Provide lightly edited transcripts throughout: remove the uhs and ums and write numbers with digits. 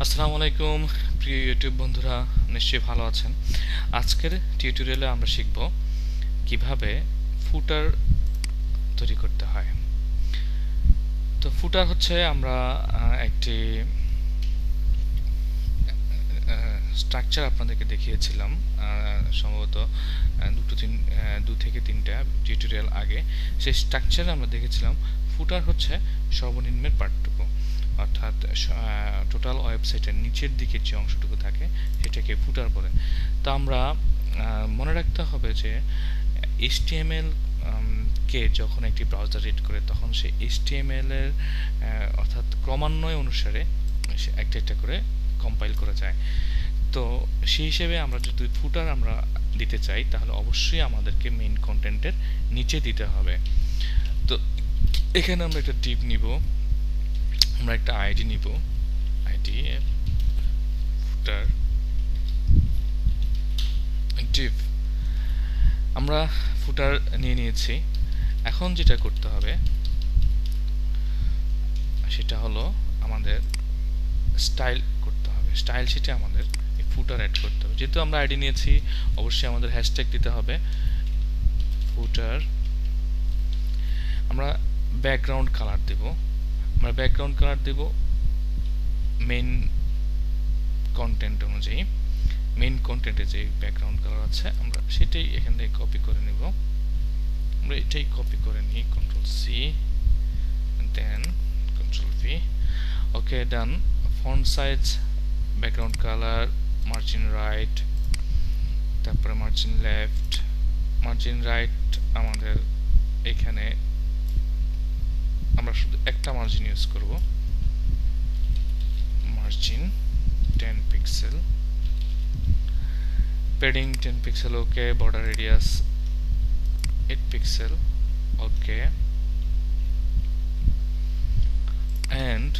আসসালামু আলাইকুম প্রিয় ইউটিউব বন্ধুরা, নিশ্চয়ই ভালো আছেন। আজকের টিউটোরিয়ালে আমরা শিখব কিভাবে ফুটার তৈরি করতে হয়। তো ফুটার হচ্ছে আমরা একটি স্ট্রাকচার আপনাদেরকে দেখিয়েছিলাম সম্ভবত দু থেকে তিনটা টিউটোরিয়াল আগে। সেই স্ট্রাকচারে আমরা দেখেছিলাম ফুটার হচ্ছে সর্বনিম্নের পার্টটুকু, অর্থাৎ টোটাল ওয়েবসাইটের নিচের দিকে যে অংশটুকু থাকে সেটাকে ফুটার বলে। তো আমরা মনে রাখতে হবে যে HTML কে যখন একটি ব্রাউজার রিড করে তখন সে HTML এর অর্থাৎ ক্রমান্বয় অনুসারে একটা একটা করে কম্পাইল করা যায়। তো সেই হিসেবে আমরা যদি ফুটার আমরা দিতে চাই তাহলে অবশ্যই আমাদেরকে মেইন কন্টেন্টের নিচে দিতে হবে। তো এখানে আমরা একটা ডিভ নিব, আমরা একটা আইডি নিব, আইডি ফুটার ডিভ। আমরা ফুটার নিয়ে নিয়েছি। এখন যেটা করতে হবে সেটা হলো আমাদের স্টাইল করতে হবে। স্টাইল শিটে আমাদের ফুটার অ্যাড করতে হবে। যেহেতু আমরা আইডি নিয়েছি অবশ্যই আমাদের হ্যাশট্যাগ দিতে হবে ফুটার। আমরা ব্যাকগ্রাউন্ড কালার দেব, আমরা ব্যাকগ্রাউন্ড কালার দেব মেইন কন্টেন্ট অনুযায়ী। মেইন কন্টেন্টে যে ব্যাকগ্রাউন্ড কালার আছে আমরা সেটাই এখান থেকে কপি করে নেব। আমরা এটাই কপি করে নিই, control C then control V. Okay, done. Font size, background colour, margin right, তারপরে মার্জিন লেফট, মার্জিন রাইট আমাদের এখানে আমরা শুধু একটা মার্জিন ইউজ করব, margin 10 pixel, padding 10 pixel, okay. Border radius 8 pixel, okay. And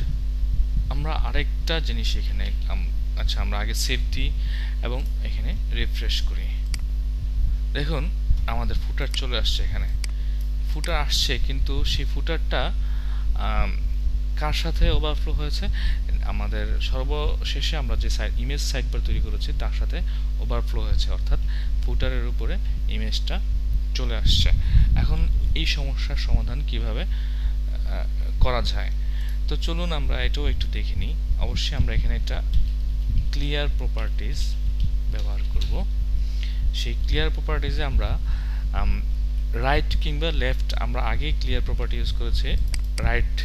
আমরা আরেকটা জিনিস এখানে আচ্ছা আমরা আগে সেভ দিই এবং এখানে রিফ্রেশ করি। দেখুন আমাদের ফুটার চলে আসছে। এখানে ফুটার আসছে, কিন্তু সেই ফুটারটা কার সাথে ওভারফ্লো হয়েছে? আমাদের সর্বশেষে আমরা যে ইমেজ সাইডবার তৈরি করেছি তার সাথে ওভারফ্লো হয়েছে, অর্থাৎ ফুটারের উপরে ইমেজটা চলে আসছে। এখন এই সমস্যার সমাধান কিভাবে করা যায়, তো চলুন আমরা এটাও একটু দেখে নিই। অবশ্যই আমরা এখানে একটা ক্লিয়ার প্রপার্টিজ ব্যবহার করব। সেই ক্লিয়ার প্রপার্টিজে আমরা রাইট কিংবা লেফট, আমরা আগেই ক্লিয়ার প্রপার্টি ইউজ করেছি রাইট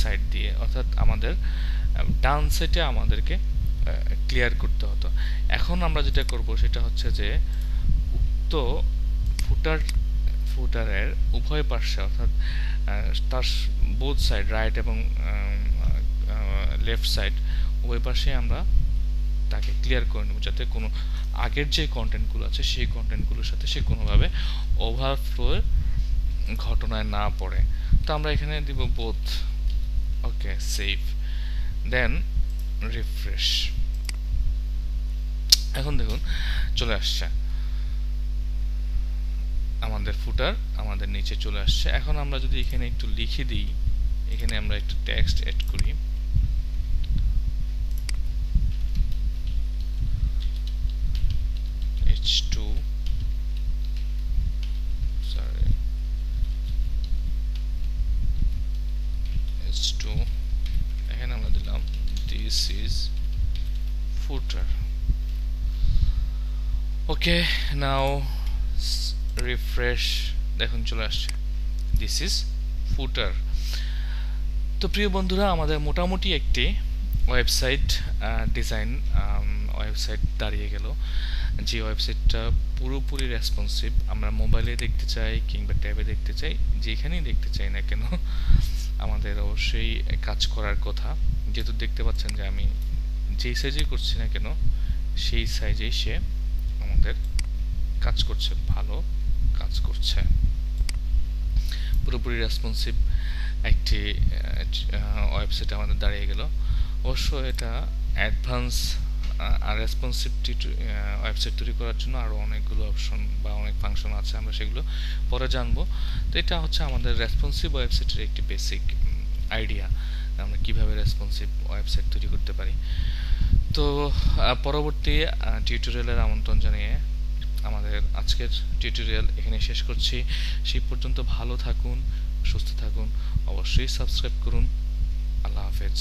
সাইড দিয়ে, অর্থাৎ আমাদের ডান সাইডে আমাদেরকে ক্লিয়ার করতে হতো। এখন আমরা যেটা করব সেটা হচ্ছে যে উক্ত ফুটারের উভয় পার্শ্বে, অর্থাৎ তার বোথ সাইড রাইট এবং লেফট সাইড উভয় পাশে আমরা তাকে ক্লিয়ার করে নেব, যাতে কোনো আগের যে কন্টেন্টগুলো আছে সেই কন্টেন্টগুলোর সাথে সে কোনোভাবে ওভারফ্লো ঘটনায় না পড়ে। তো আমরা এখানে দিব বোথ, ওকে, সেভ, দেন রিফ্রেশ। এখন দেখুন চলে আসছে আমাদের ফুটার আমাদের নিচে চলে আসছে। এখন আমরা যদি এখানে একটু লিখে দিই, এখানে আমরা একটু টেক্সট অ্যাড করি, h2 এখানে আমরা দিলাম this is footer, okay. Now refresh, দেখুন চলে আসছে this is footer। তো প্রিয় বন্ধুরা, আমাদের মোটামুটি একটি ওয়েবসাইট ডিজাইন ওয়েবসাইট দাঁড়িয়ে গেল। যে ওয়েবসাইটটা পুরোপুরি রেসপন্সিভ, আমরা মোবাইলে দেখতে চাই কিংবা ট্যাবে দেখতে চাই, যেখানেই দেখতে চাই না কেন আমাদের অবশ্যই কাজ করার কথা। যেহেতু দেখতে পাচ্ছেন যে আমি যেই সাইজে করছি না কেন সেই সাইজেই সে আমাদের কাজ করছে, ভালো কাজ করছে, পুরোপুরি রেসপন্সিভ একটি ওয়েবসাইট আমাদের দাঁড়িয়ে গেল। অবশ্য এটা অ্যাডভান্স আর রেসপন্সিভ ওয়েবসাইট তৈরি করার জন্য আরও অনেকগুলো অপশন বা অনেক ফাংশন আছে, আমরা সেগুলো পরে জানবো। তো এটা হচ্ছে আমাদের রেসপন্সিভ ওয়েবসাইটের একটি বেসিক আইডিয়া, আমরা কিভাবে রেসপন্সিভ ওয়েবসাইট তৈরি করতে পারি। তো পরবর্তী টিউটোরিয়ালের আমন্ত্রণ জানিয়ে আমাদের আজকের টিউটোরিয়াল এখানে শেষ করছি। সেই পর্যন্ত ভালো থাকুন, সুস্থ থাকুন, অবশ্যই সাবস্ক্রাইব করুন। আল্লাহ হাফেজ।